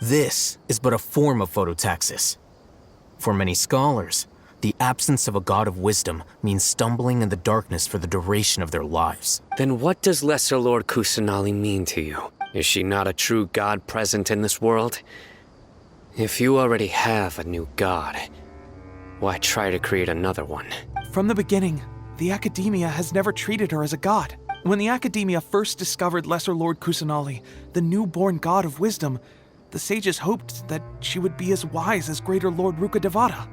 This is but a form of phototaxis. For many scholars, the absence of a god of wisdom means stumbling in the darkness for the duration of their lives. Then what does Lesser Lord Kusanali mean to you? Is she not a true god present in this world? If you already have a new god, why try to create another one? From the beginning, the Academia has never treated her as a god. When the Academia first discovered Lesser Lord Kusanali, the newborn god of wisdom, the sages hoped that she would be as wise as Greater Lord Rukkhadevata.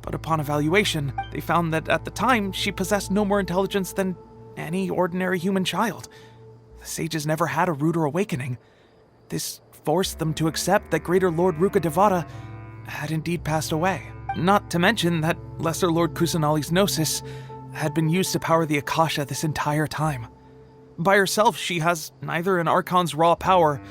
But upon evaluation, they found that at the time, she possessed no more intelligence than any ordinary human child. The sages never had a ruder awakening. This forced them to accept that Greater Lord Rukkhadevata had indeed passed away. Not to mention that Lesser Lord Kusanali's gnosis had been used to power the Akasha this entire time. By herself, she has neither an Archon's raw power,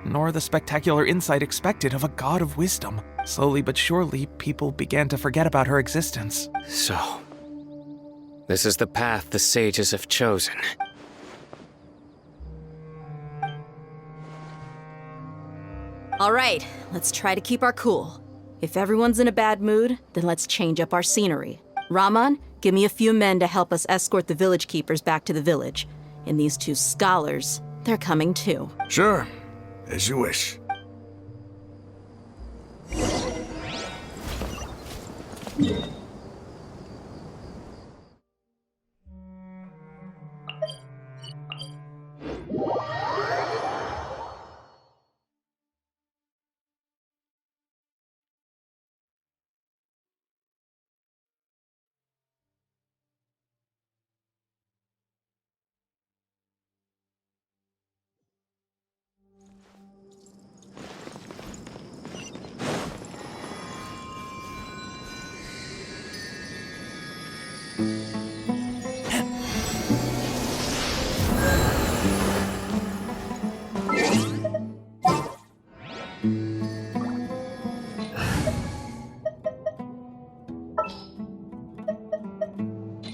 nor the spectacular insight expected of a god of wisdom. Slowly but surely, people began to forget about her existence. So, this is the path the sages have chosen. All right, let's try to keep our cool. If everyone's in a bad mood, then let's change up our scenery. Raman, give me a few men to help us escort the village keepers back to the village. And these two scholars, they're coming too. Sure, as you wish.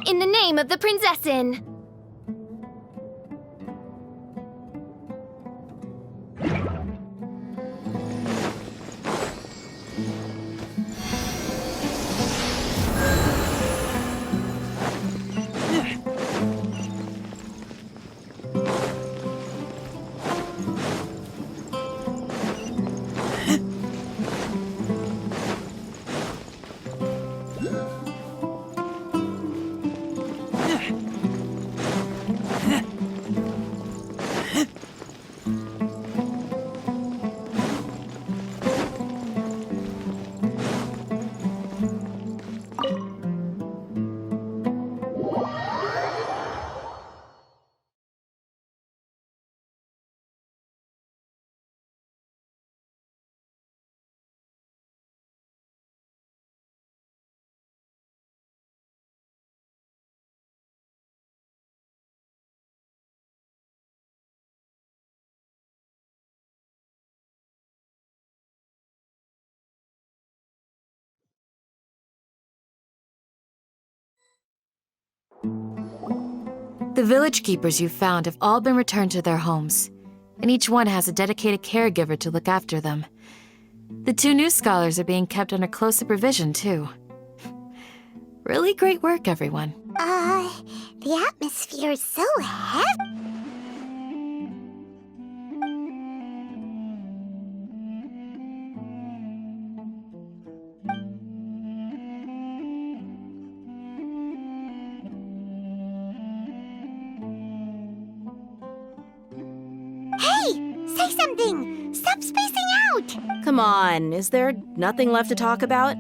In the name of the Prinzessin! The village keepers you found have all been returned to their homes, and each one has a dedicated caregiver to look after them. The two new scholars are being kept under close supervision, too. Really great work, everyone. The atmosphere is so heavy. Say something! Stop spacing out! Come on, is there nothing left to talk about?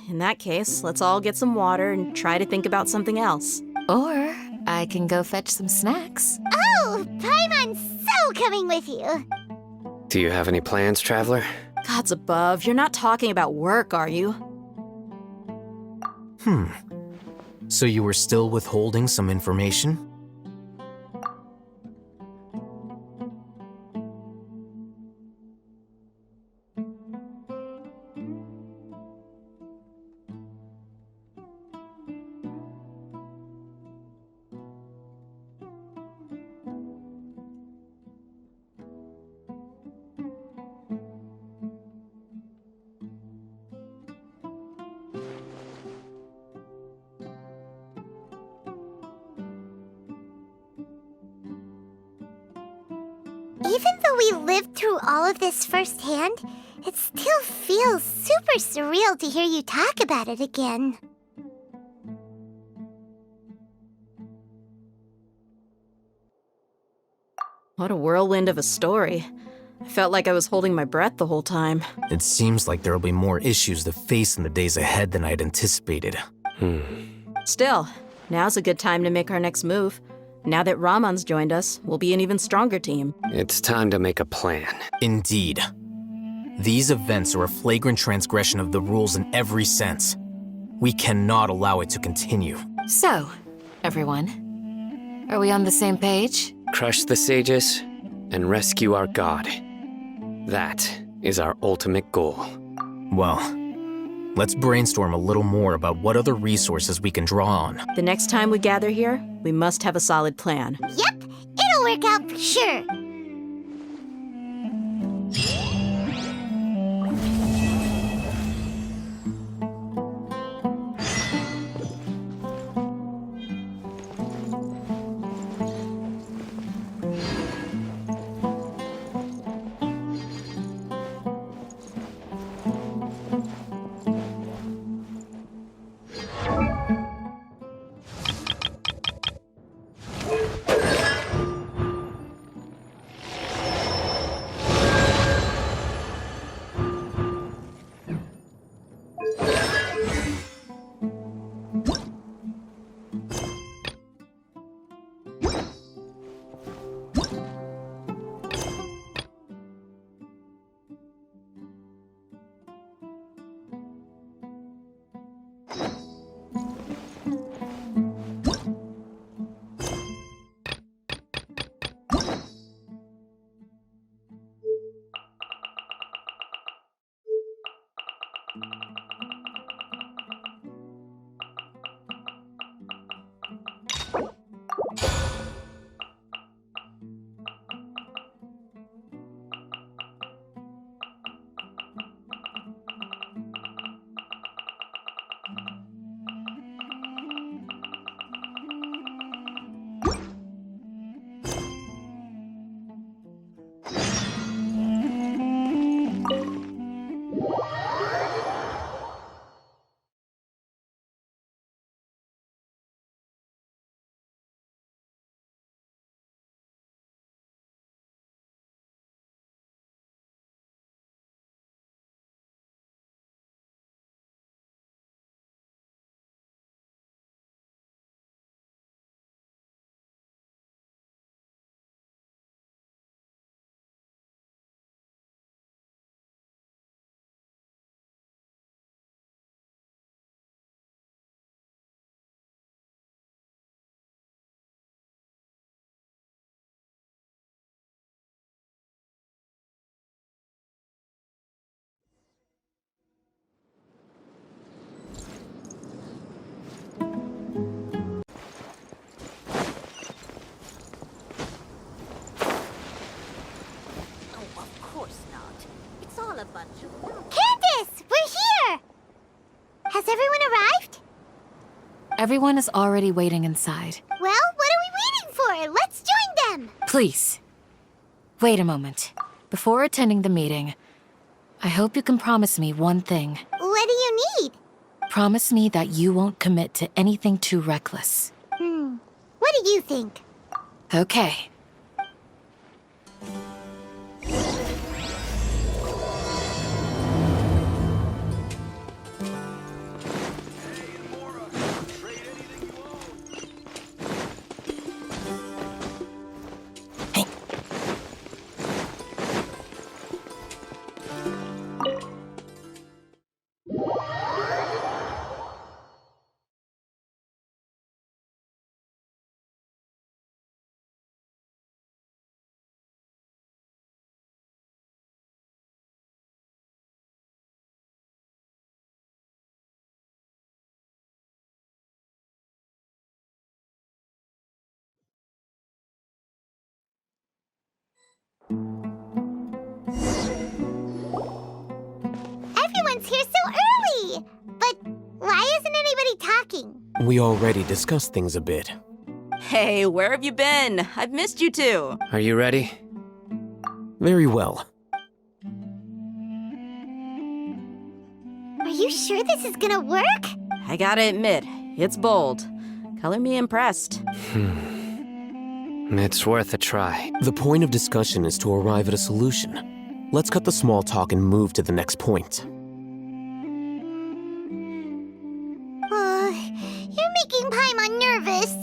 In that case, let's all get some water and try to think about something else. Or I can go fetch some snacks. Oh, Paimon's so coming with you! Do you have any plans, Traveler? Gods above, you're not talking about work, are you? So you were still withholding some information? Even though we lived through all of this firsthand, it still feels super surreal to hear you talk about it again. What a whirlwind of a story. I felt like I was holding my breath the whole time. It seems like there will be more issues to face in the days ahead than I'd anticipated. Still, now's a good time to make our next move. Now that Ramon's joined us, we'll be an even stronger team. It's time to make a plan. Indeed. These events are a flagrant transgression of the rules in every sense. We cannot allow it to continue. So, everyone, are we on the same page? Crush the sages and rescue our god. That is our ultimate goal. Well, let's brainstorm a little more about what other resources we can draw on. The next time we gather here, we must have a solid plan. Yep, it'll work out for sure. Candace, we're here! Has everyone arrived? Everyone is already waiting inside. Well, what are we waiting for? Let's join them! Please, wait a moment. Before attending the meeting, I hope you can promise me one thing. What do you need? Promise me that you won't commit to anything too reckless. What do you think? Okay. Everyone's here so early! But why isn't anybody talking? We already discussed things a bit. Hey, where have you been? I've missed you too. Are you ready? Very well. Are you sure this is gonna work? I gotta admit, it's bold. Color me impressed. It's worth a try. The point of discussion is to arrive at a solution. Let's cut the small talk and move to the next point. You're making Paimon nervous.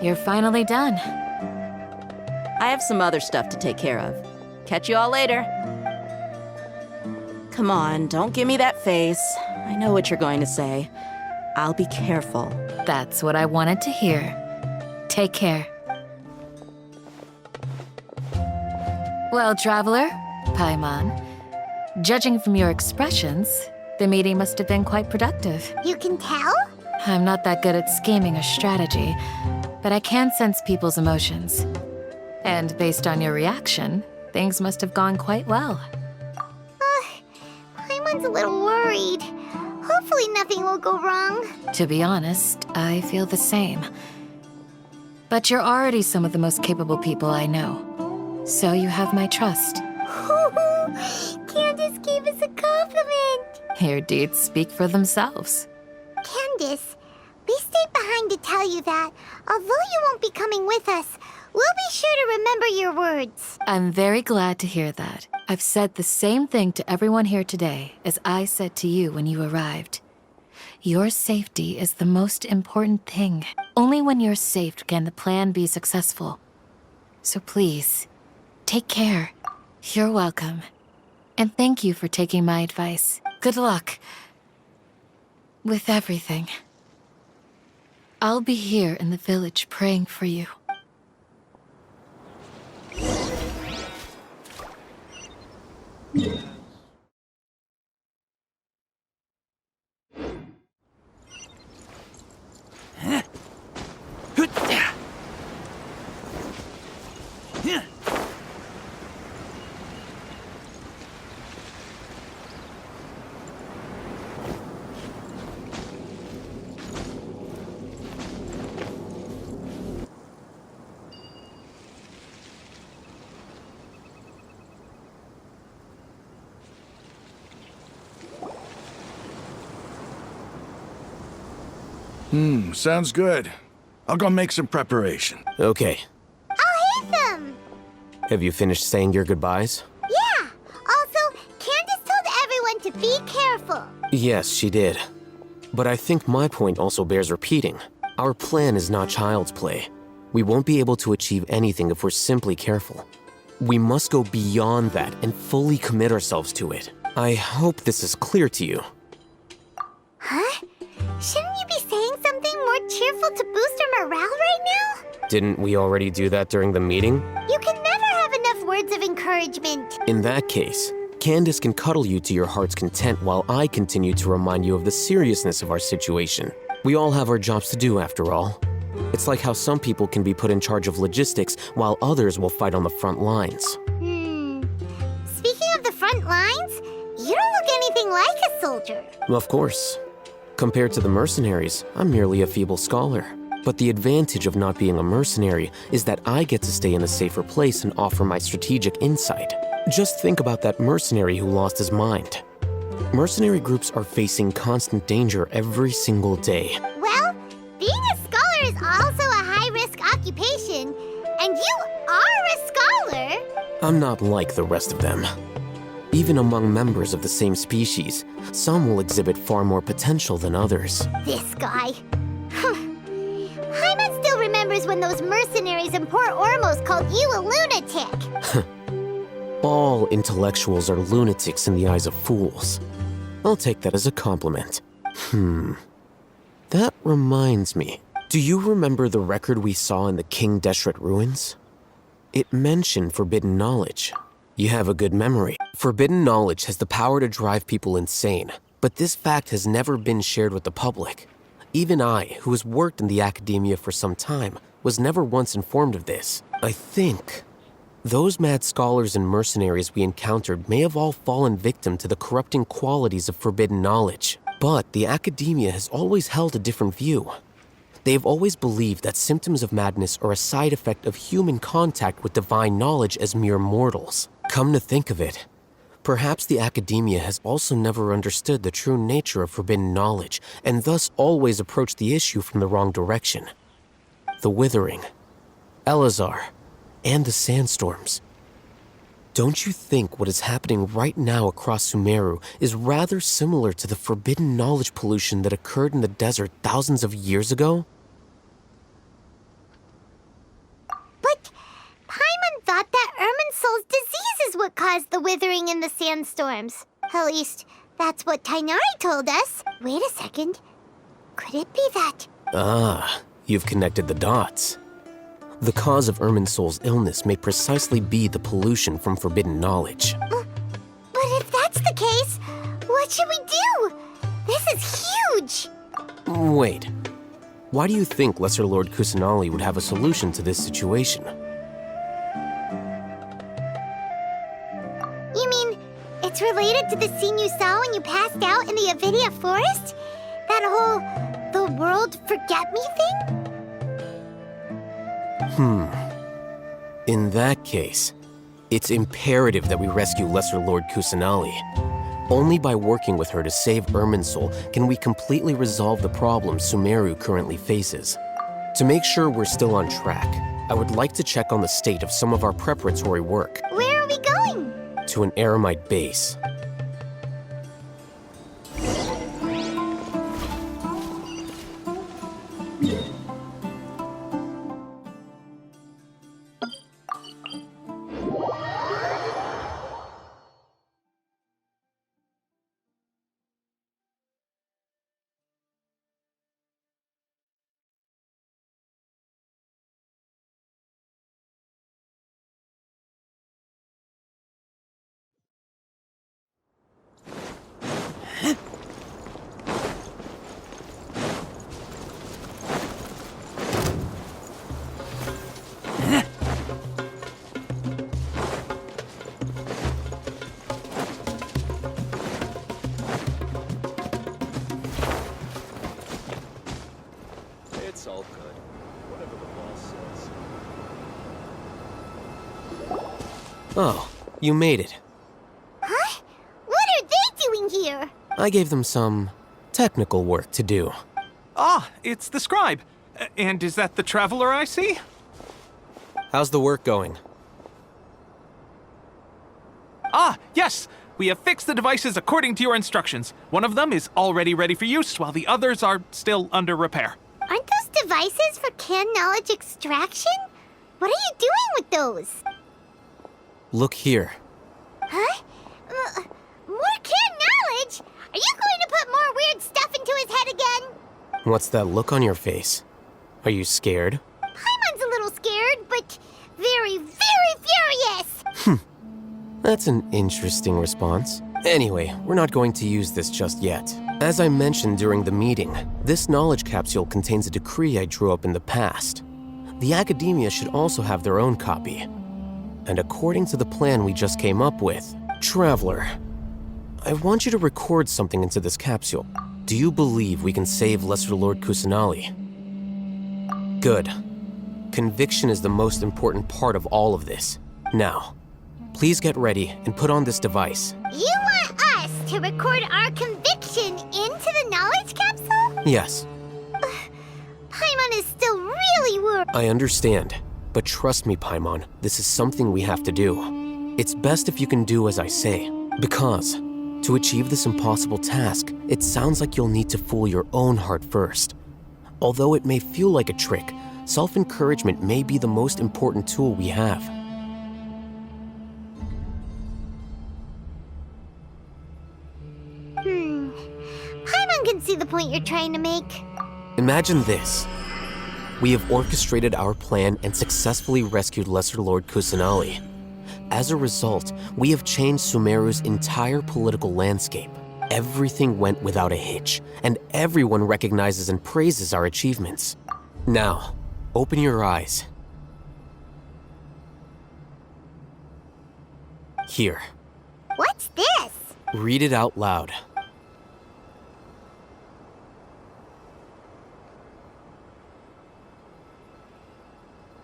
You're finally done. I have some other stuff to take care of. Catch you all later. Come on, don't give me that face. I know what you're going to say. I'll be careful. That's what I wanted to hear. Take care. Well, traveler, Paimon, judging from your expressions, the meeting must have been quite productive. You can tell? I'm not that good at scheming or strategy, but I can sense people's emotions. And based on your reaction, things must have gone quite well. Paimon's a little worried. Hopefully nothing will go wrong. To be honest, I feel the same. But you're already some of the most capable people I know. So you have my trust. Candace gave us a compliment. Your deeds speak for themselves. Candace, we stayed behind to tell you that, although you won't be coming with us, we'll be sure to remember your words. I'm very glad to hear that. I've said the same thing to everyone here today as I said to you when you arrived. Your safety is the most important thing. Only when you're safe can the plan be successful. So please, take care. You're welcome. And thank you for taking my advice. Good luck with everything. I'll be here in the village praying for you. Sounds good. I'll go make some preparation. Okay. I'll hate them. Have you finished saying your goodbyes? Yeah. Also, Candace told everyone to be careful. Yes, she did. But I think my point also bears repeating. Our plan is not child's play. We won't be able to achieve anything if we're simply careful. We must go beyond that and fully commit ourselves to it. I hope this is clear to you. Huh? Shouldn't you be saying something more cheerful to boost our morale right now? Didn't we already do that during the meeting? You can never have enough words of encouragement. In that case, Candace can cuddle you to your heart's content while I continue to remind you of the seriousness of our situation. We all have our jobs to do after all. It's like how some people can be put in charge of logistics while others will fight on the front lines. Speaking of the front lines, you don't look anything like a soldier. Of course. Compared to the mercenaries, I'm merely a feeble scholar. But the advantage of not being a mercenary is that I get to stay in a safer place and offer my strategic insight. Just think about that mercenary who lost his mind. Mercenary groups are facing constant danger every single day. Well, being a scholar is also a high-risk occupation, and you are a scholar. I'm not like the rest of them. Even among members of the same species, some will exhibit far more potential than others. This guy. Paimon still remembers when those mercenaries in Port Ormos called you a lunatic. All intellectuals are lunatics in the eyes of fools. I'll take that as a compliment. That reminds me. Do you remember the record we saw in the King Deshret ruins? It mentioned forbidden knowledge. You have a good memory. Forbidden knowledge has the power to drive people insane, but this fact has never been shared with the public. Even I, who has worked in the academia for some time, was never once informed of this. I think those mad scholars and mercenaries we encountered may have all fallen victim to the corrupting qualities of forbidden knowledge. But the academia has always held a different view. They have always believed that symptoms of madness are a side effect of human contact with divine knowledge as mere mortals. Come to think of it, perhaps the academia has also never understood the true nature of forbidden knowledge, and thus always approached the issue from the wrong direction. The Withering, Elazar, and the sandstorms. Don't you think what is happening right now across Sumeru is rather similar to the forbidden knowledge pollution that occurred in the desert thousands of years ago? But Paimon thought that Irminsul's disease is what caused the withering in the sandstorms. At least, that's what Tighnari told us. Wait a second. Could it be that? Ah, you've connected the dots. The cause of Irminsul's illness may precisely be the pollution from forbidden knowledge. But if that's the case, what should we do? This is huge! Wait. Why do you think Lesser Lord Kusanali would have a solution to this situation? You mean, it's related to the scene you saw when you passed out in the Avidia forest? That whole, the world forget me thing? In that case, it's imperative that we rescue Lesser Lord Kusanali. Only by working with her to save Irminsul can we completely resolve the problems Sumeru currently faces. To make sure we're still on track, I would like to check on the state of some of our preparatory work. Where are we going? To an Eremite base. It's all good. Whatever the boss says. Oh, you made it. Huh? What are they doing here? I gave them some technical work to do. Ah, it's the scribe. And is that the traveler I see? How's the work going? Ah, yes! We have fixed the devices according to your instructions. One of them is already ready for use, while the others are still under repair. Aren't those devices for can knowledge extraction? What are you doing with those? Look here. Huh? More can knowledge? Are you going to put more weird stuff into his head again? What's that look on your face? Are you scared? Paimon's a little scared, but very, very furious! That's an interesting response. Anyway, we're not going to use this just yet. As I mentioned during the meeting, this knowledge capsule contains a decree I drew up in the past. The academia should also have their own copy. And according to the plan we just came up with, Traveler, I want you to record something into this capsule. Do you believe we can save Lesser Lord Kusanali? Good. Conviction is the most important part of all of this. Now, please get ready and put on this device. You want us to record our conviction into the knowledge capsule? Yes, Paimon is still really worried. I understand. But trust me, Paimon, this is something we have to do. It's best if you can do as I say. Because, to achieve this impossible task, it sounds like you'll need to fool your own heart first. Although it may feel like a trick, self-encouragement may be the most important tool we have. Paimon can see the point you're trying to make. Imagine this. We have orchestrated our plan and successfully rescued Lesser Lord Kusanali. As a result, we have changed Sumeru's entire political landscape. Everything went without a hitch, and everyone recognizes and praises our achievements. Now, open your eyes. Here, What's this? read it out loud.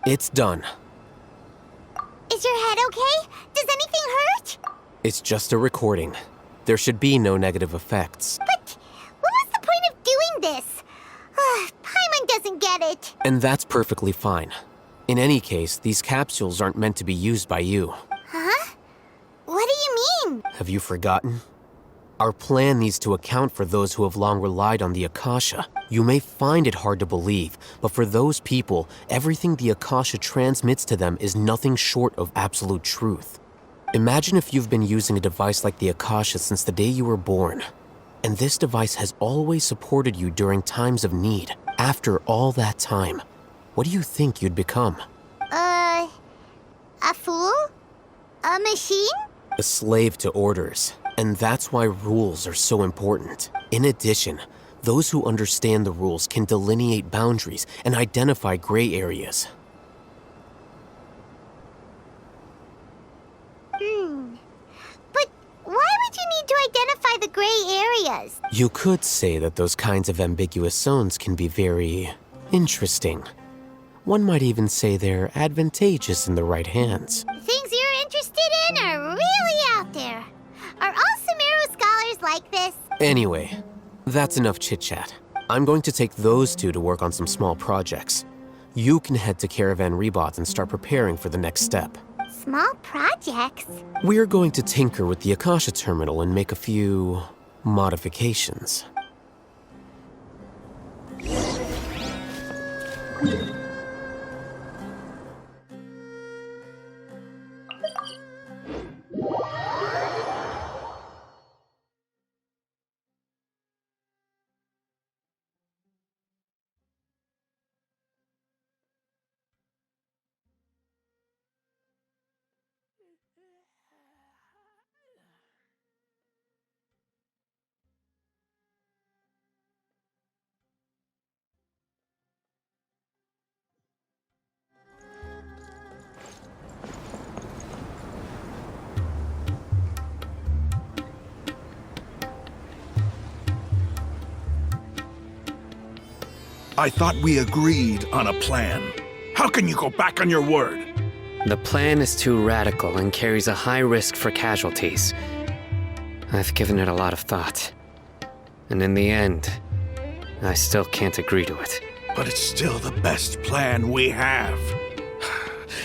It's done. Is your head okay? Does anything hurt? It's just a recording. There should be no negative effects. But what was the point of doing this? Paimon doesn't get it. And that's perfectly fine. In any case, these capsules aren't meant to be used by you. Huh? What do you mean? Have you forgotten? Our plan needs to account for those who have long relied on the Akasha. You may find it hard to believe, but for those people, everything the Akasha transmits to them is nothing short of absolute truth. Imagine if you've been using a device like the Akasha since the day you were born, and this device has always supported you during times of need. After all that time, what do you think you'd become? A fool? A machine? A slave to orders. And that's why rules are so important. In addition, those who understand the rules can delineate boundaries and identify gray areas. But why would you need to identify the gray areas? You could say that those kinds of ambiguous zones can be very interesting. One might even say they're advantageous in the right hands. Things you're interested in are really out there. Are all Sumeru scholars like this? Anyway, that's enough chit-chat. I'm going to take those two to work on some small projects. You can head to Caravan Rebot and start preparing for the next step. Small projects? We're going to tinker with the Akasha terminal and make a few modifications. I thought we agreed on a plan. How can you go back on your word? The plan is too radical and carries a high risk for casualties. I've given it a lot of thought. And in the end, I still can't agree to it. But it's still the best plan we have.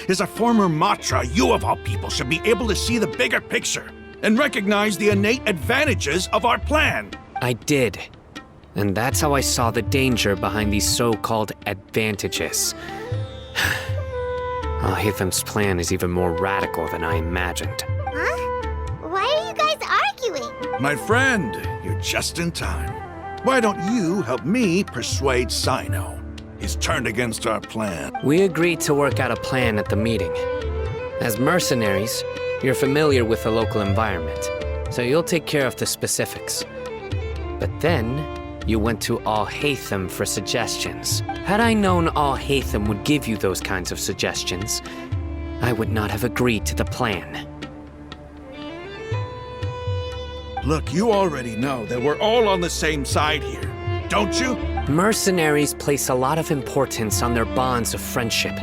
As a former Matra, you of all people should be able to see the bigger picture and recognize the innate advantages of our plan. I did. And that's how I saw the danger behind these so-called advantages. Al-Hitham's plan is even more radical than I imagined. Huh? Why are you guys arguing? My friend, you're just in time. Why don't you help me persuade Sino? He's turned against our plan. We agreed to work out a plan at the meeting. As mercenaries, you're familiar with the local environment, so you'll take care of the specifics. But then, you went to Al-Haytham for suggestions. Had I known Al-Haytham would give you those kinds of suggestions, I would not have agreed to the plan. Look, you already know that we're all on the same side here, don't you? Mercenaries place a lot of importance on their bonds of friendship.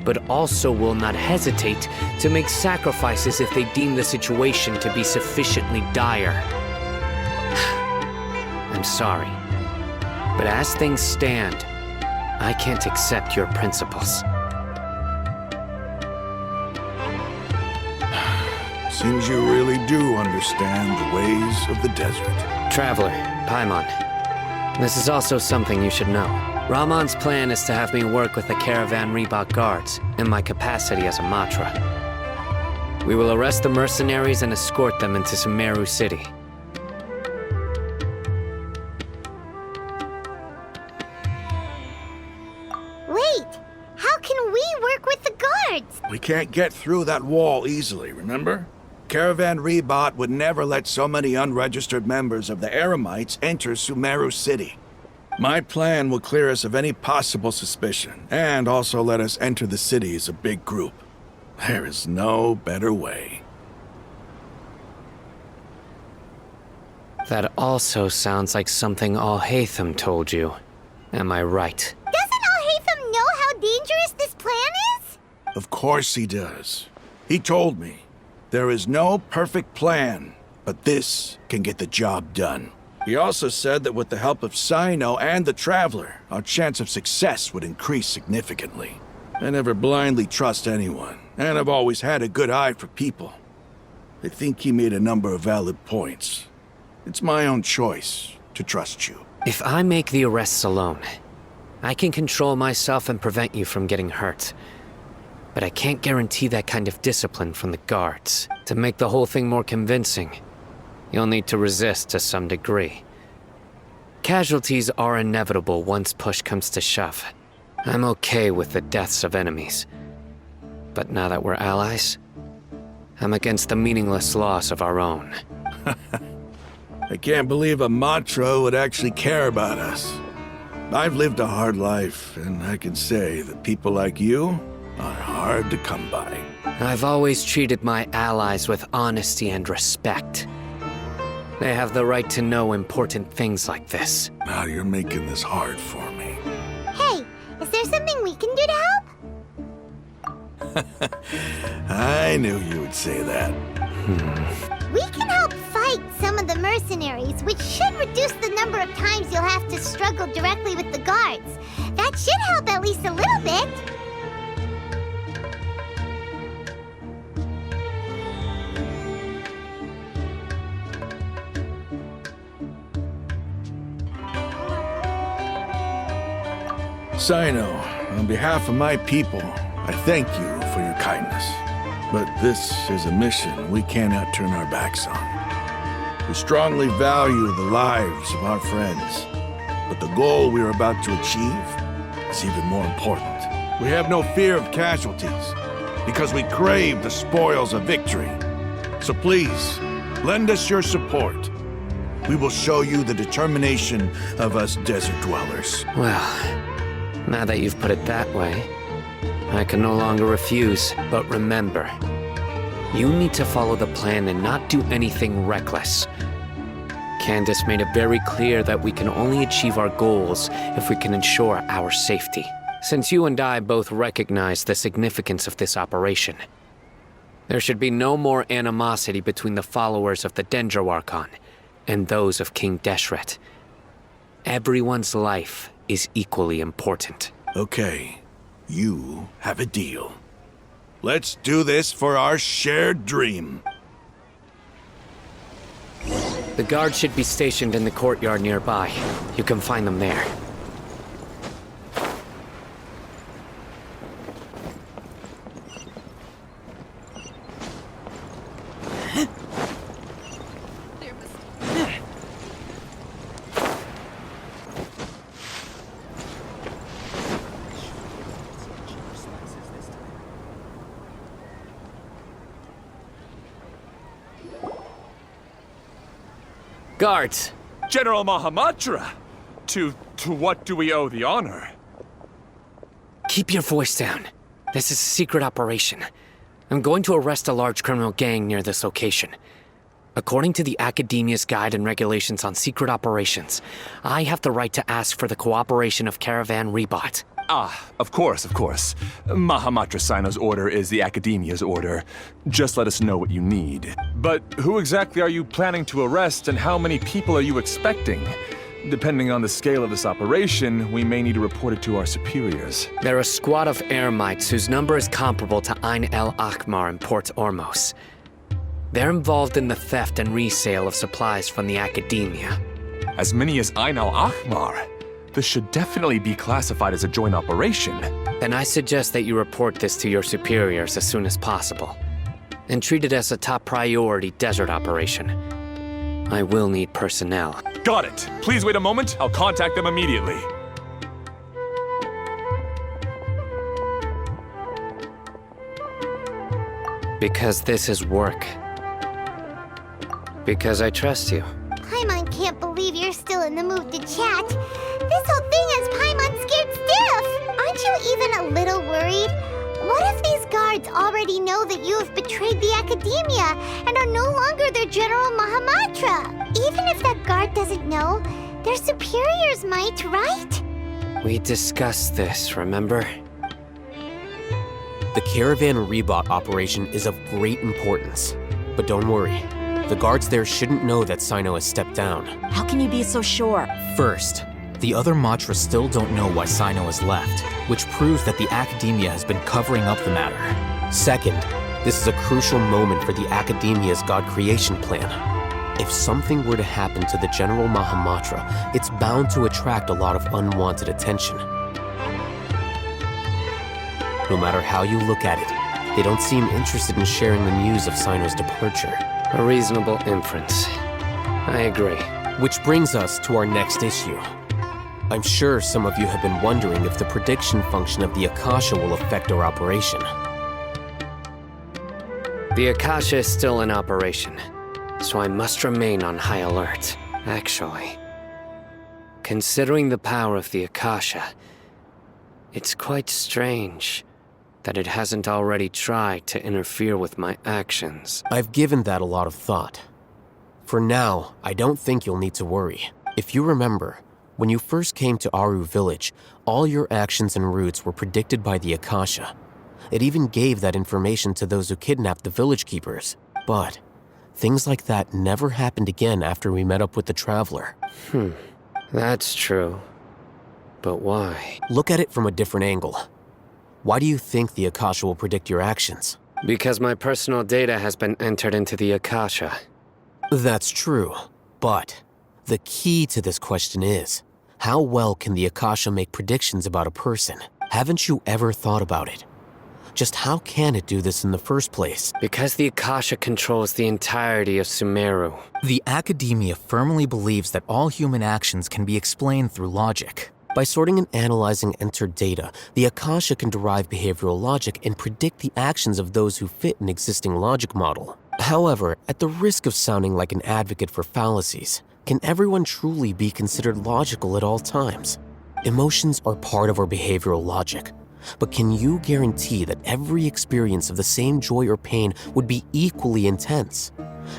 but also will not hesitate to make sacrifices if they deem the situation to be sufficiently dire. I'm sorry, but as things stand, I can't accept your principles. Seems you really do understand the ways of the desert. Traveler, Paimon, this is also something you should know. Ramon's plan is to have me work with the Caravan Reebok guards in my capacity as a Matra. We will arrest the mercenaries and escort them into Sumeru City. Wait, how can we work with the guards? We can't get through that wall easily, remember? Caravan Rebot would never let so many unregistered members of the Eremites enter Sumeru City. My plan will clear us of any possible suspicion, and also let us enter the city as a big group. There is no better way. That also sounds like something Al-Haytham told you. Am I right? Doesn't Al-Haytham know how dangerous this plan is? Of course he does. He told me. There is no perfect plan, but this can get the job done. He also said that with the help of Sino and the Traveler, our chance of success would increase significantly. I never blindly trust anyone, and I've always had a good eye for people. I think he made a number of valid points. It's my own choice to trust you. If I make the arrests alone, I can control myself and prevent you from getting hurt. But I can't guarantee that kind of discipline from the guards. To make the whole thing more convincing, you'll need to resist to some degree. Casualties are inevitable once push comes to shove. I'm okay with the deaths of enemies. But now that we're allies, I'm against the meaningless loss of our own. I can't believe a Matra would actually care about us. I've lived a hard life, and I can say that people like you are hard to come by. I've always treated my allies with honesty and respect. They have the right to know important things like this. Now you're making this hard for me. Hey, is there something we can do to help? I knew you would say that. We can help fight some of the mercenaries, which should reduce the number of times you'll have to struggle directly with the guards. That should help at least a little bit. Sino, on behalf of my people, I thank you for your kindness. But this is a mission we cannot turn our backs on. We strongly value the lives of our friends, but the goal we are about to achieve is even more important. We have no fear of casualties, because we crave the spoils of victory. So please, lend us your support. We will show you the determination of us desert dwellers. Well, now that you've put it that way, I can no longer refuse. But remember, you need to follow the plan and not do anything reckless. Candace made it very clear that we can only achieve our goals if we can ensure our safety. Since you and I both recognize the significance of this operation, there should be no more animosity between the followers of the Dendroarchon and those of King Deshret. Everyone's life is equally important. Okay, you have a deal. Let's do this for our shared dream. The guards should be stationed in the courtyard nearby. You can find them there. Guards! General Mahamatra! To what do we owe the honor? Keep your voice down. This is a secret operation. I'm going to arrest a large criminal gang near this location. According to the Academia's Guide and Regulations on Secret Operations, I have the right to ask for the cooperation of Caravan Rebot. Of course. Mahamatra Sino's order is the Academia's order. Just let us know what you need. But who exactly are you planning to arrest, and how many people are you expecting? Depending on the scale of this operation, we may need to report it to our superiors. They're a squad of Eremites whose number is comparable to Ain el Akmar in Port Ormos. They're involved in the theft and resale of supplies from the Academia. As many as Ain al Akmar? This should definitely be classified as a joint operation. Then I suggest that you report this to your superiors as soon as possible, and treat it as a top priority desert operation. I will need personnel. Got it. Please wait a moment. I'll contact them immediately. Because this is work. Because I trust you. Paimon can't believe you're still in the mood to chat. This whole thing has Paimon scared stiff. Aren't you even a little worried? What if these guards already know that you have betrayed the Academia and are no longer their General Mahamatra? Even if that guard doesn't know, their superiors might, right? We discussed this, remember? The Caravan Rebot operation is of great importance. But don't worry, the guards there shouldn't know that Sino has stepped down. How can you be so sure? First, the other Matra still don't know why Sino has left, which proves that the Academia has been covering up the matter. Second, this is a crucial moment for the Academia's God creation plan. If something were to happen to the General Mahamatra, it's bound to attract a lot of unwanted attention. No matter how you look at it, they don't seem interested in sharing the news of Sino's departure. A reasonable inference. I agree. Which brings us to our next issue. I'm sure some of you have been wondering if the prediction function of the Akasha will affect our operation. The Akasha is still in operation, so I must remain on high alert. Actually, considering the power of the Akasha, it's quite strange that it hasn't already tried to interfere with my actions. I've given that a lot of thought. For now, I don't think you'll need to worry. If you remember, when you first came to Aru Village, all your actions and routes were predicted by the Akasha. It even gave that information to those who kidnapped the village keepers. But things like that never happened again after we met up with the Traveler. That's true. But why? Look at it from a different angle. Why do you think the Akasha will predict your actions? Because my personal data has been entered into the Akasha. That's true, but the key to this question is, how well can the Akasha make predictions about a person? Haven't you ever thought about it? Just how can it do this in the first place? Because the Akasha controls the entirety of Sumeru. The Academia firmly believes that all human actions can be explained through logic. By sorting and analyzing entered data, the Akasha can derive behavioral logic and predict the actions of those who fit an existing logic model. However, at the risk of sounding like an advocate for fallacies, can everyone truly be considered logical at all times? Emotions are part of our behavioral logic, but can you guarantee that every experience of the same joy or pain would be equally intense?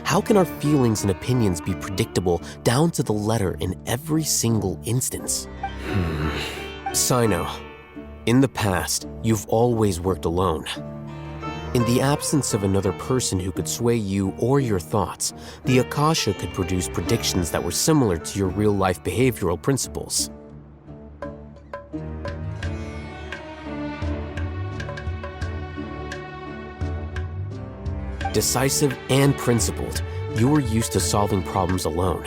How can our feelings and opinions be predictable down to the letter in every single instance? Sino, in the past, you've always worked alone. In the absence of another person who could sway you or your thoughts, the Akasha could produce predictions that were similar to your real-life behavioral principles. Decisive and principled, you were used to solving problems alone.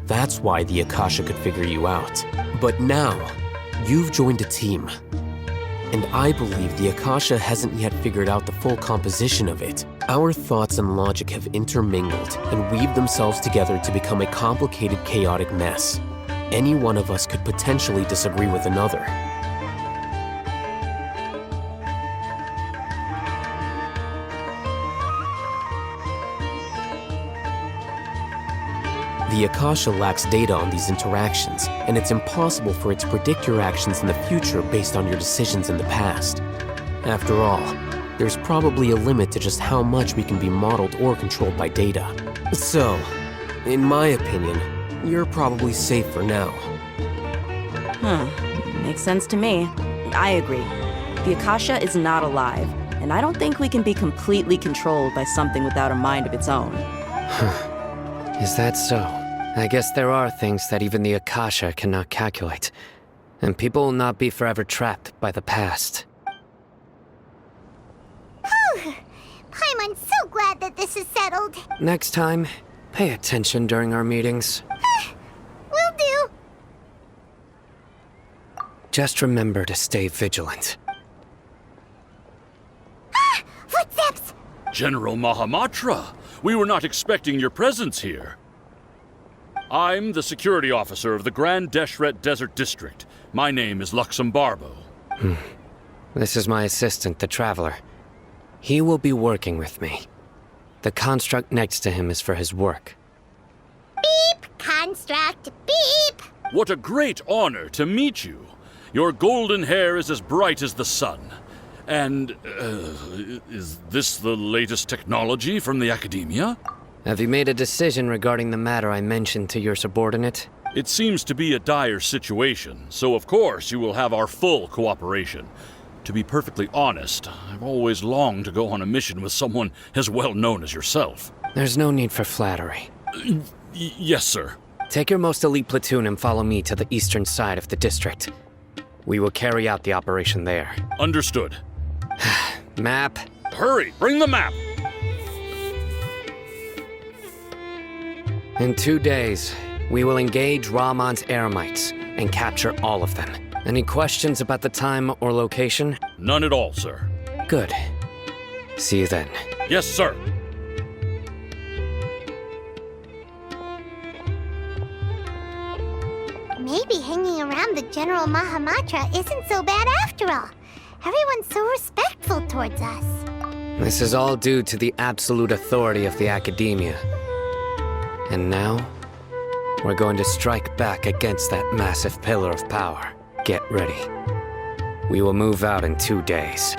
That's why the Akasha could figure you out. But now, you've joined a team. And I believe the Akasha hasn't yet figured out the full composition of it. Our thoughts and logic have intermingled and weaved themselves together to become a complicated, chaotic mess. Any one of us could potentially disagree with another. The Akasha lacks data on these interactions, and it's impossible for it to predict your actions in the future based on your decisions in the past. After all, there's probably a limit to just how much we can be modeled or controlled by data. So, in my opinion, you're probably safe for now. Makes sense to me. I agree. The Akasha is not alive, and I don't think we can be completely controlled by something without a mind of its own. Is that so? I guess there are things that even the Akasha cannot calculate, and people will not be forever trapped by the past. I'm so glad that this is settled. Next time, pay attention during our meetings. Will do. Just remember to stay vigilant. Footsteps! General Mahamatra, we were not expecting your presence here. I'm the security officer of the Grand Deshret Desert District. My name is Luxembarbo. This is my assistant, the Traveler. He will be working with me. The construct next to him is for his work. Beep! Construct, beep! What a great honor to meet you. Your golden hair is as bright as the sun. And, is this the latest technology from the Academia? Have you made a decision regarding the matter I mentioned to your subordinate? It seems to be a dire situation, so of course you will have our full cooperation. To be perfectly honest, I've always longed to go on a mission with someone as well known as yourself. There's no need for flattery. Yes, sir. Take your most elite platoon and follow me to the eastern side of the district. We will carry out the operation there. Understood. Map. Hurry, bring the map! In 2 days, we will engage Rahman's Eremites and capture all of them. Any questions about the time or location? None at all, sir. Good. See you then. Yes, sir. Maybe hanging around the General Mahamatra isn't so bad after all. Everyone's so respectful towards us. This is all due to the absolute authority of the Academia. And now, we're going to strike back against that massive pillar of power. Get ready. We will move out in 2 days.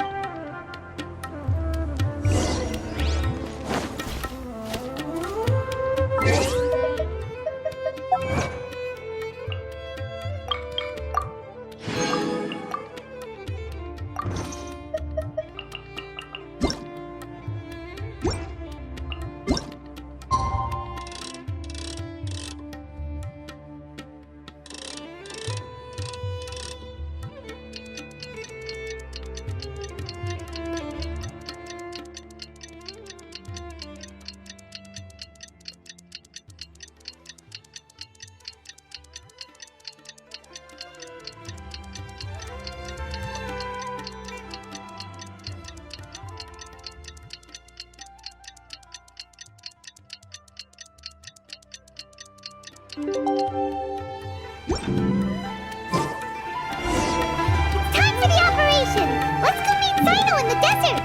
Time for the operation! Let's go meet Sino in the desert!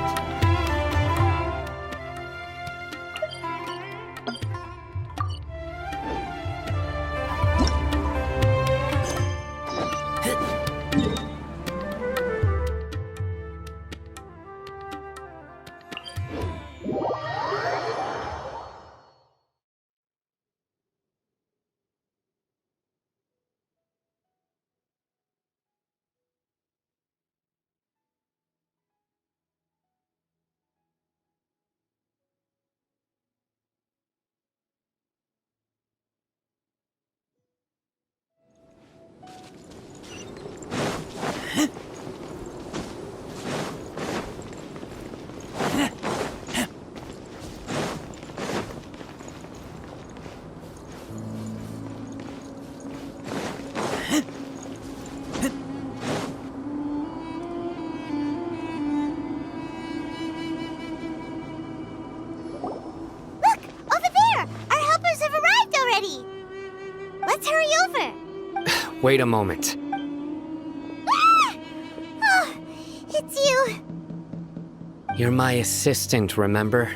Let's hurry over. Wait a moment. Ah! Oh, it's you. You're my assistant, remember?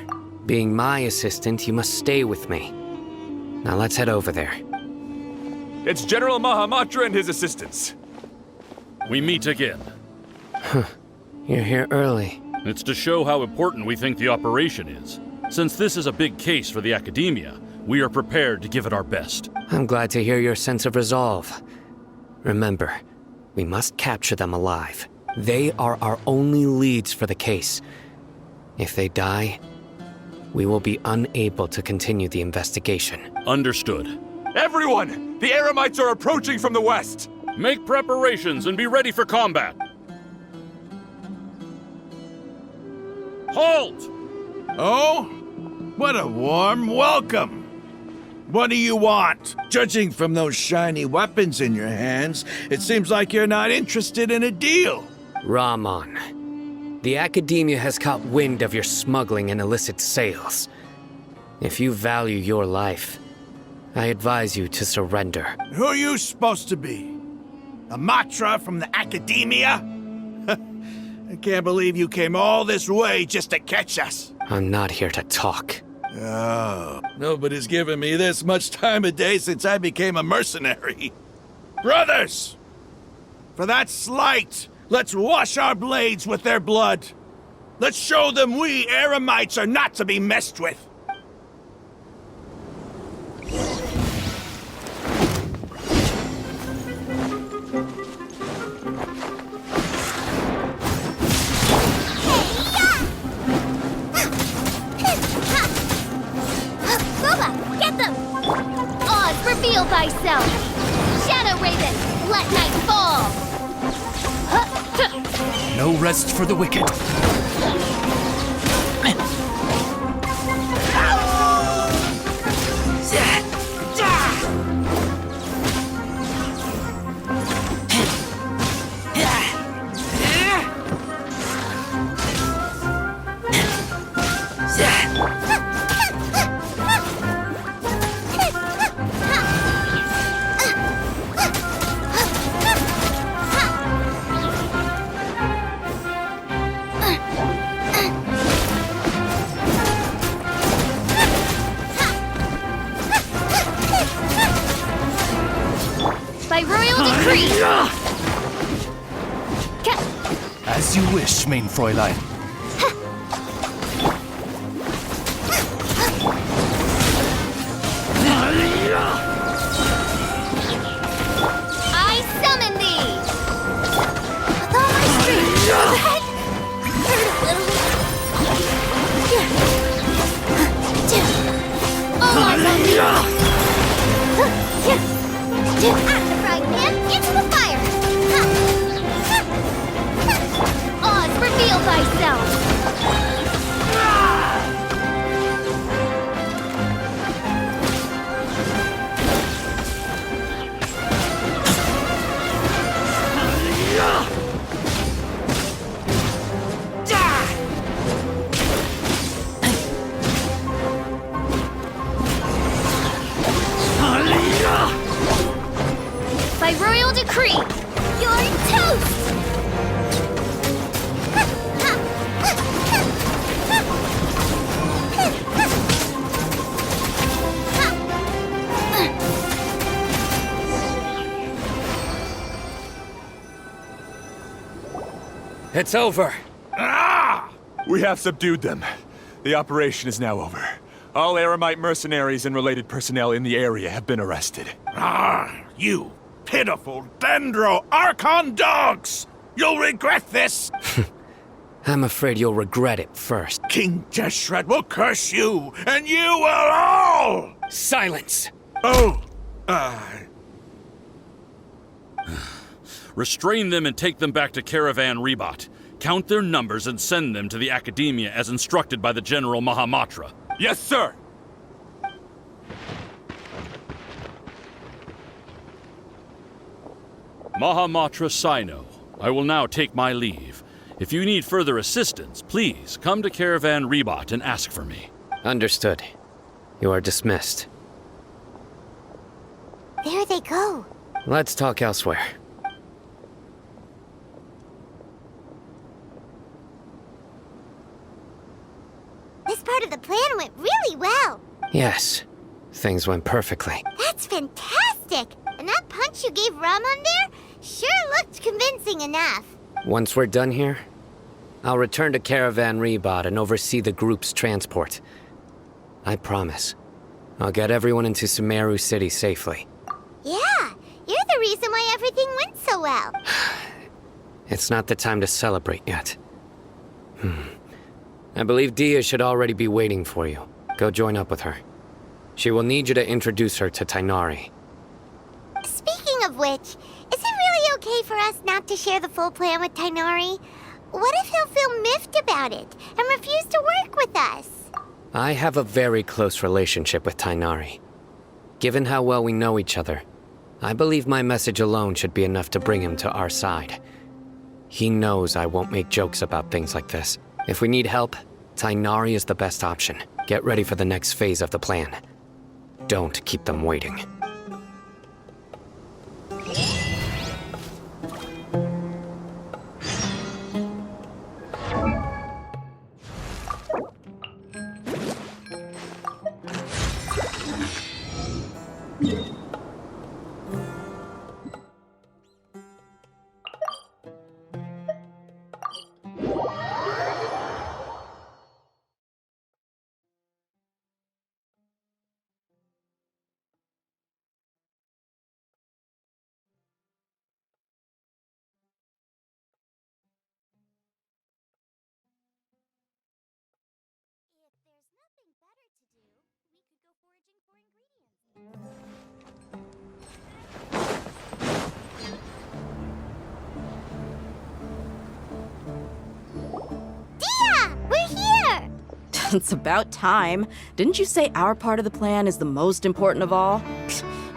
Being my assistant, you must stay with me. Now let's head over there. It's General Mahamatra and his assistants. We meet again. You're here early. It's to show how important we think the operation is. Since this is a big case for the Academia, we are prepared to give it our best. I'm glad to hear your sense of resolve. Remember, we must capture them alive. They are our only leads for the case. If they die, we will be unable to continue the investigation. Understood. Everyone! The Eremites are approaching from the west! Make preparations and be ready for combat. Halt! Oh? What a warm welcome! What do you want? Judging from those shiny weapons in your hands, it seems like you're not interested in a deal. Rahman, the Academia has caught wind of your smuggling and illicit sales. If you value your life, I advise you to surrender. Who are you supposed to be? A Matra from the Academia? I can't believe you came all this way just to catch us. I'm not here to talk. Oh, nobody's given me this much time of day since I became a mercenary. Brothers! For that slight, let's wash our blades with their blood. Let's show them we Eremites are not to be messed with. Reveal thyself! Shadow Raven, let night fall! No rest for the wicked. By royal decree! As you wish, main Fräulein. I summon thee! With all my strength! All eyes on me! At the frying pan, into the fire! Oz, reveal thyself! By royal decree, you're toast! It's over. We have subdued them. The operation is now over. All Eremite mercenaries and related personnel in the area have been arrested. You pitiful Dendro Archon dogs! You'll regret this! I'm afraid you'll regret it first. King Jeshret will curse you, and you will all! Silence! Oh, Restrain them and take them back to Caravan Rebat. Count their numbers and send them to the Academia as instructed by the General Mahamatra. Yes, sir! Mahamatra Sino, I will now take my leave. If you need further assistance, please come to Caravan Rebat and ask for me. Understood. You are dismissed. There they go. Let's talk elsewhere. This part of the plan went really well. Yes, things went perfectly. That's fantastic! And that punch you gave Ramon there sure looked convincing enough. Once we're done here, I'll return to Caravan Rebat and oversee the group's transport. I promise. I'll get everyone into Sumeru City safely. Yeah, you're the reason why everything went so well. It's not the time to celebrate yet. I believe Dia should already be waiting for you. Go join up with her. She will need you to introduce her to Tighnari. Speaking of which, is it really okay for us not to share the full plan with Tighnari? What if he'll feel miffed about it and refuse to work with us? I have a very close relationship with Tighnari. Given how well we know each other, I believe my message alone should be enough to bring him to our side. He knows I won't make jokes about things like this. If we need help, Tighnari is the best option. Get ready for the next phase of the plan. Don't keep them waiting. If there's nothing better to do, we could go foraging for ingredients. Dia! We're here! It's about time. Didn't you say our part of the plan is the most important of all?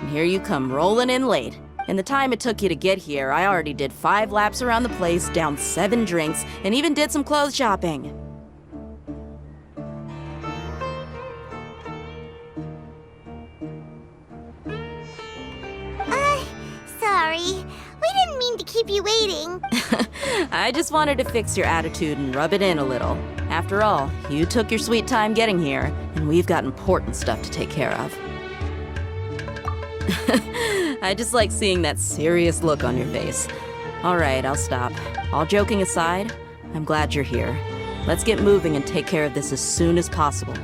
And here you come rolling in late. In the time it took you to get here, I already did 5 laps around the place, downed 7 drinks, and even did some clothes shopping. Sorry. We didn't mean to keep you waiting. I just wanted to fix your attitude and rub it in a little. After all, you took your sweet time getting here, and we've got important stuff to take care of. I just like seeing that serious look on your face. All right, I'll stop. All joking aside, I'm glad you're here. Let's get moving and take care of this as soon as possible.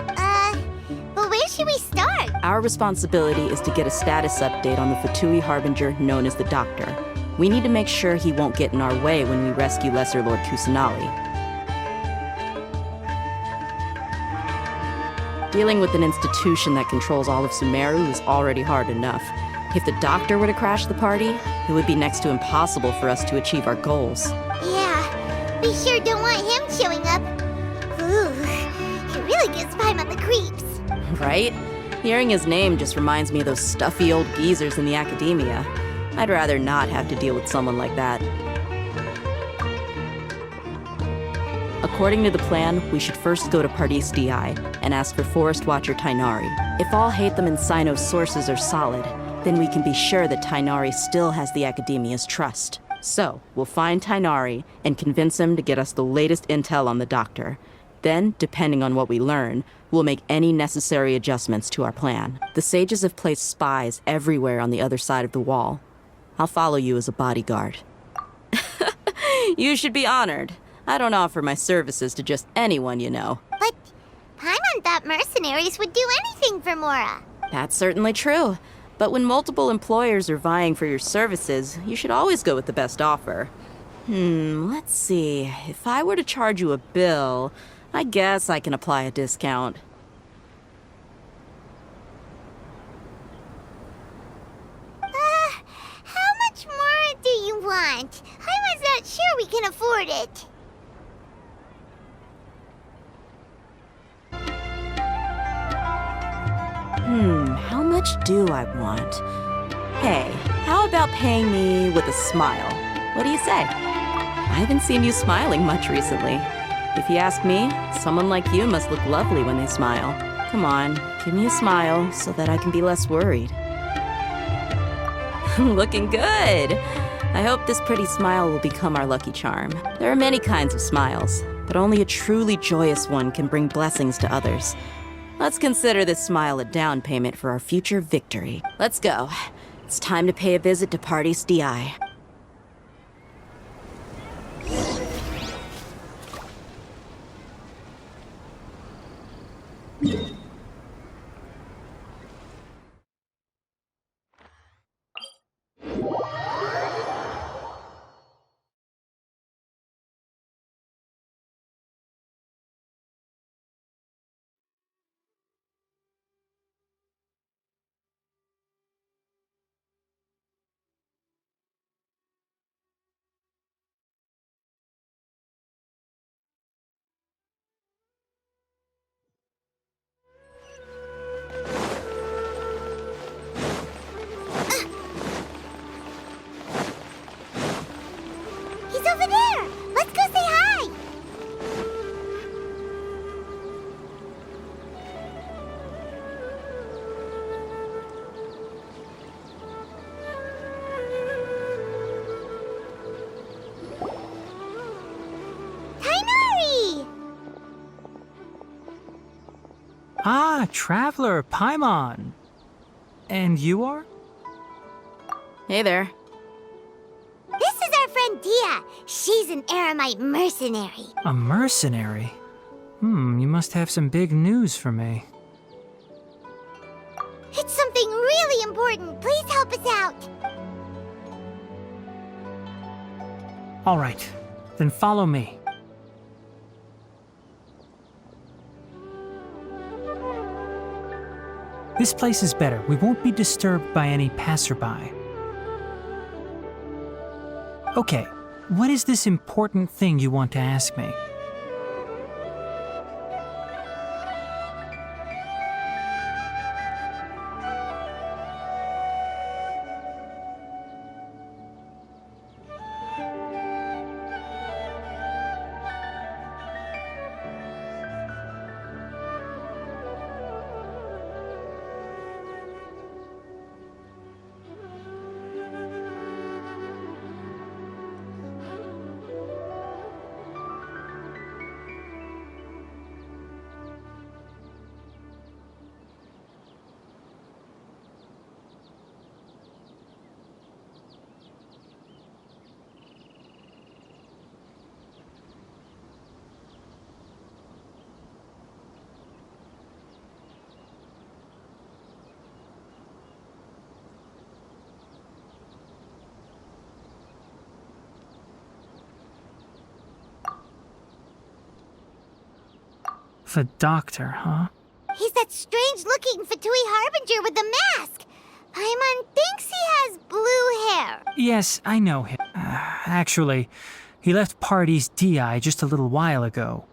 But where should we start? Our responsibility is to get a status update on the Fatui Harbinger known as the Doctor. We need to make sure he won't get in our way when we rescue Lesser Lord Kusanali. Dealing with an institution that controls all of Sumeru is already hard enough. If the Doctor were to crash the party, it would be next to impossible for us to achieve our goals. Yeah, we sure don't want him showing up. Ooh, it really gives Paimon the creeps. Right? Hearing his name just reminds me of those stuffy old geezers in the academia. I'd rather not have to deal with someone like that. According to the plan, we should first go to Pardis DI and ask for Forest Watcher Tighnari. If all Hatham and Sino's sources are solid, then we can be sure that Tighnari still has the Academia's trust. So, we'll find Tighnari and convince him to get us the latest intel on the Doctor. Then, depending on what we learn, we'll make any necessary adjustments to our plan. The sages have placed spies everywhere on the other side of the wall. I'll follow you as a bodyguard. You should be honored. I don't offer my services to just anyone, you know. But Paimon thought mercenaries would do anything for Mora. That's certainly true. But when multiple employers are vying for your services, you should always go with the best offer. Let's see. If I were to charge you a bill, I guess I can apply a discount. How much more do you want? I was not sure we can afford it. How much do I want? Hey, how about paying me with a smile? What do you say? I haven't seen you smiling much recently. If you ask me, someone like you must look lovely when they smile. Come on, give me a smile so that I can be less worried. Looking good! I hope this pretty smile will become our lucky charm. There are many kinds of smiles, but only a truly joyous one can bring blessings to others. Let's consider this smile a down payment for our future victory. Let's go. It's time to pay a visit to Pardis DI. Ah, Traveler, Paimon. And you are? Hey there. This is our friend Dia. She's an Aramite mercenary. A mercenary? You must have some big news for me. It's something really important. Please help us out. All right, then follow me. This place is better. We won't be disturbed by any passerby. Okay, what is this important thing you want to ask me? The doctor, huh? He's that strange-looking Fatui Harbinger with the mask. Paimon thinks he has blue hair. Yes, I know him. Actually, he left Party's DI just a little while ago.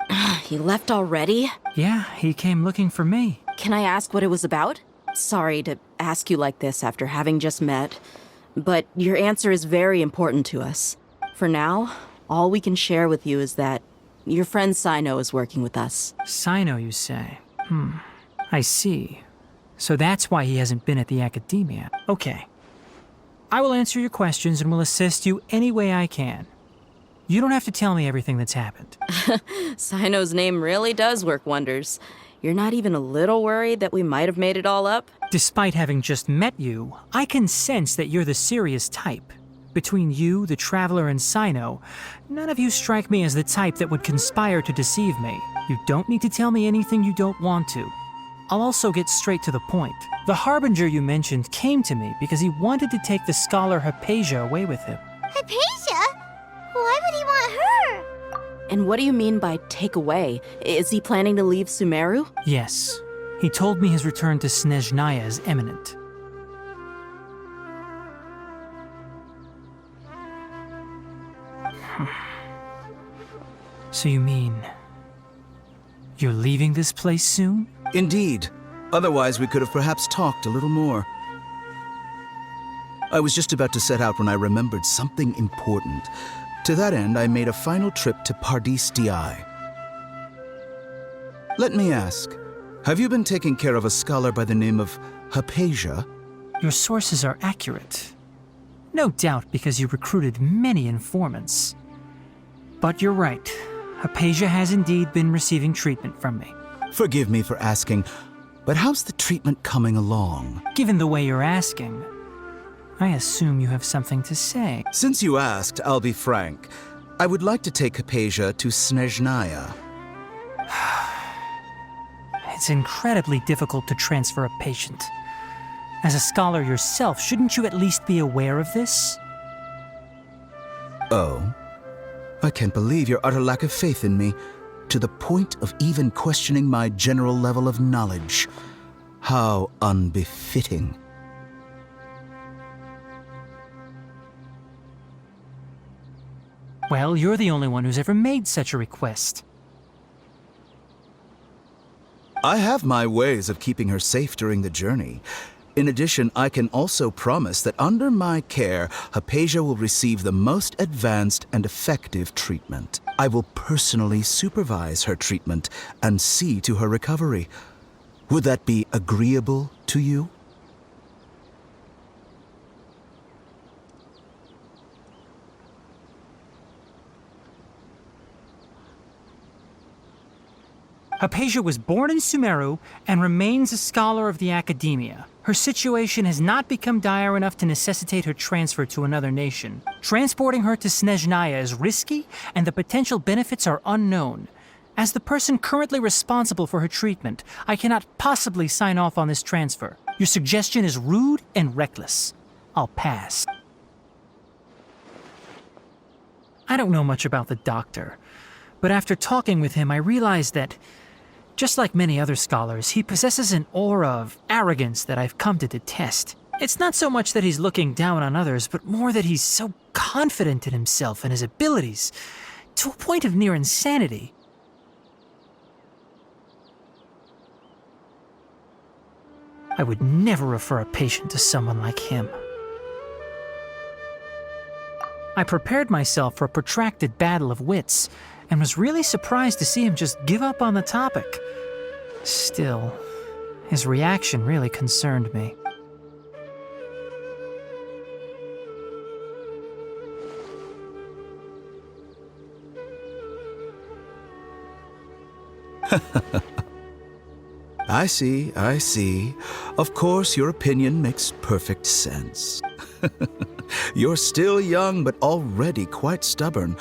He left already? Yeah, he came looking for me. Can I ask what it was about? Sorry to ask you like this after having just met, but your answer is very important to us. For now, all we can share with you is that your friend Sino is working with us. Sino, you say? I see. So that's why he hasn't been at the Academia. Okay. I will answer your questions and will assist you any way I can. You don't have to tell me everything that's happened. Sino's name really does work wonders. You're not even a little worried that we might have made it all up? Despite having just met you, I can sense that you're the serious type. Between you, the Traveler, and Sino, none of you strike me as the type that would conspire to deceive me. You don't need to tell me anything you don't want to. I'll also get straight to the point. The Harbinger you mentioned came to me because he wanted to take the scholar Hypatia away with him. Hypatia? Why would he want her? And what do you mean by take away? Is he planning to leave Sumeru? Yes. He told me his return to Snezhnaya is imminent. So you mean you're leaving this place soon? Indeed. Otherwise, we could have perhaps talked a little more. I was just about to set out when I remembered something important. To that end, I made a final trip to Pardis Di. Let me ask, have you been taking care of a scholar by the name of Hypatia? Your sources are accurate. No doubt because you recruited many informants. But you're right. Hypatia has indeed been receiving treatment from me. Forgive me for asking, but how's the treatment coming along? Given the way you're asking, I assume you have something to say. Since you asked, I'll be frank. I would like to take Hypatia to Snezhnaya. It's incredibly difficult to transfer a patient. As a scholar yourself, shouldn't you at least be aware of this? Oh? I can't believe your utter lack of faith in me, to the point of even questioning my general level of knowledge. How unbefitting. Well, you're the only one who's ever made such a request. I have my ways of keeping her safe during the journey. In addition, I can also promise that under my care, Hypatia will receive the most advanced and effective treatment. I will personally supervise her treatment and see to her recovery. Would that be agreeable to you? Hypatia was born in Sumeru and remains a scholar of the Academia. Her situation has not become dire enough to necessitate her transfer to another nation. Transporting her to Snezhnaya is risky, and the potential benefits are unknown. As the person currently responsible for her treatment, I cannot possibly sign off on this transfer. Your suggestion is rude and reckless. I'll pass. I don't know much about the doctor, but after talking with him, I realized that, just like many other scholars, he possesses an aura of arrogance that I've come to detest. It's not so much that he's looking down on others, but more that he's so confident in himself and his abilities, to a point of near insanity. I would never refer a patient to someone like him. I prepared myself for a protracted battle of wits, and was really surprised to see him just give up on the topic. Still, his reaction really concerned me. I see. Of course, your opinion makes perfect sense. You're still young, but already quite stubborn.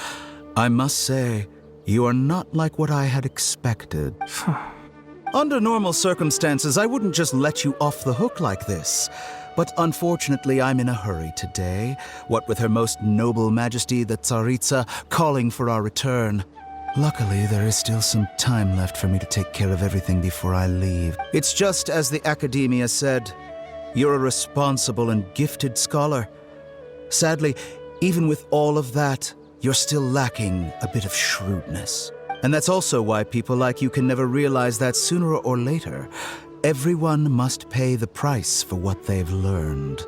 I must say, you are not like what I had expected. Under normal circumstances, I wouldn't just let you off the hook like this. But unfortunately, I'm in a hurry today, what with Her Most Noble Majesty the Tsaritsa calling for our return. Luckily, there is still some time left for me to take care of everything before I leave. It's just as the Academia said, you're a responsible and gifted scholar. Sadly, even with all of that, you're still lacking a bit of shrewdness. And that's also why people like you can never realize that sooner or later, everyone must pay the price for what they've learned.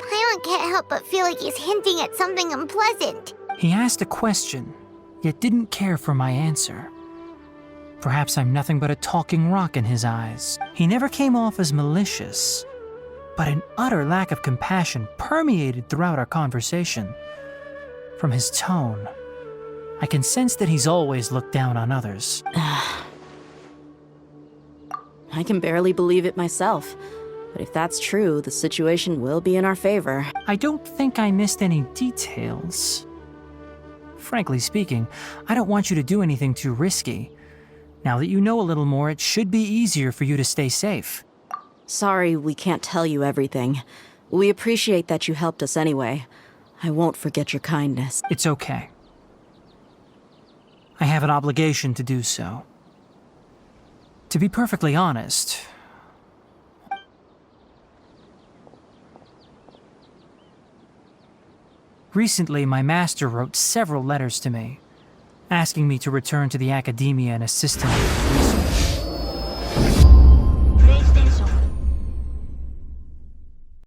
Paimon can't help but feel like he's hinting at something unpleasant. He asked a question, yet didn't care for my answer. Perhaps I'm nothing but a talking rock in his eyes. He never came off as malicious, but an utter lack of compassion permeated throughout our conversation. From his tone, I can sense that he's always looked down on others. I can barely believe it myself. But if that's true, the situation will be in our favor. I don't think I missed any details. Frankly speaking, I don't want you to do anything too risky. Now that you know a little more, it should be easier for you to stay safe. Sorry we can't tell you everything. We appreciate that you helped us anyway. I won't forget your kindness. It's okay. I have an obligation to do so. To be perfectly honest, recently my master wrote several letters to me, asking me to return to the Academia and assist him with